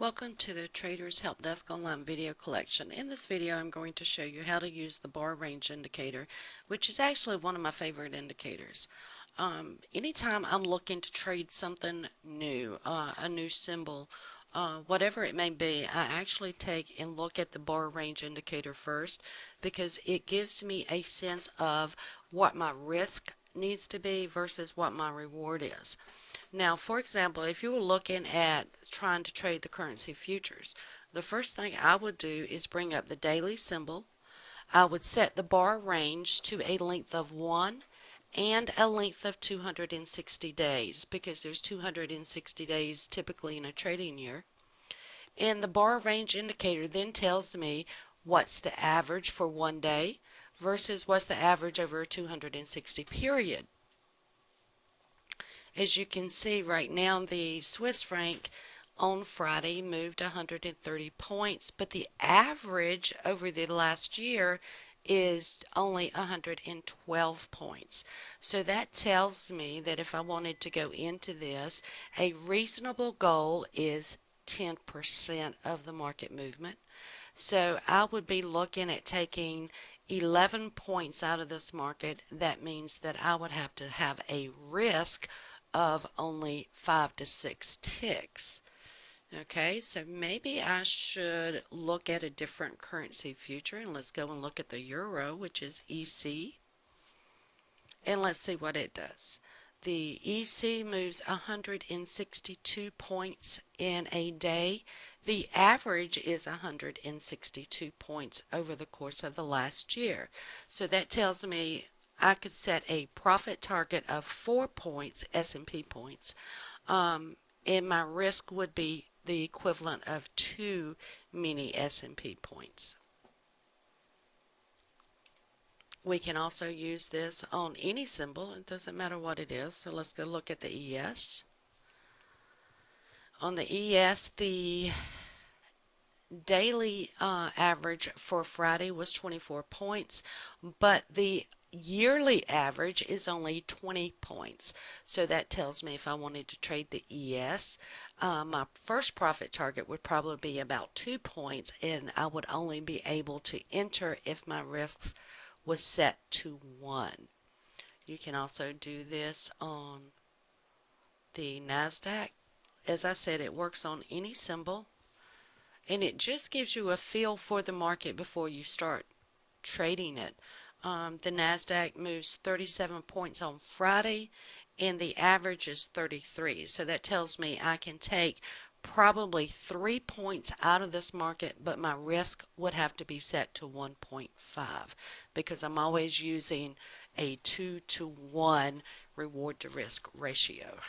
Welcome to the Traders Help Desk Online video collection. In this video I'm going to show you how to use the bar range indicator, which is actually one of my favorite indicators. Anytime I'm looking to trade something new, a new symbol, whatever it may be, I actually take and look at the bar range indicator first because it gives me a sense of what my risk needs to be versus what my reward is. Now, for example, if you were looking at trying to trade the currency futures, the first thing I would do is bring up the daily symbol. I would set the bar range to a length of 1 and a length of 260 days because there's 260 days typically in a trading year. And the bar range indicator then tells me what's the average for one day versus what's the average over a 260 period. As you can see right now, the Swiss franc on Friday moved 130 points, but the average over the last year is only 112 points. So that tells me that if I wanted to go into this, a reasonable goal is 10% of the market movement. So I would be looking at taking 11 points out of this market. That means that I would have to have a risk of only 5 to 6 ticks. Okay, so maybe I should look at a different currency future, and let's go and look at the euro, which is EC, and let's see what it does. The EC moves 162 points in a day. The average is 162 points over the course of the last year. So that tells me I could set a profit target of 4 points, S&P points, and my risk would be the equivalent of 2 mini S&P points. We can also use this on any symbol. It doesn't matter what it is. So let's go look at the ES. On the ES, the daily average for Friday was 24 points, but the yearly average is only 20 points. So that tells me if I wanted to trade the ES, my first profit target would probably be about 2 points, and I would only be able to enter if my risks was set to 1. You can also do this on the NASDAQ. As I said, it works on any symbol, and it just gives you a feel for the market before you start trading it. The NASDAQ moves 37 points on Friday, and the average is 33. So that tells me I can take probably 3 points out of this market, but my risk would have to be set to 1.5 because I'm always using a 2 to 1 reward to risk ratio.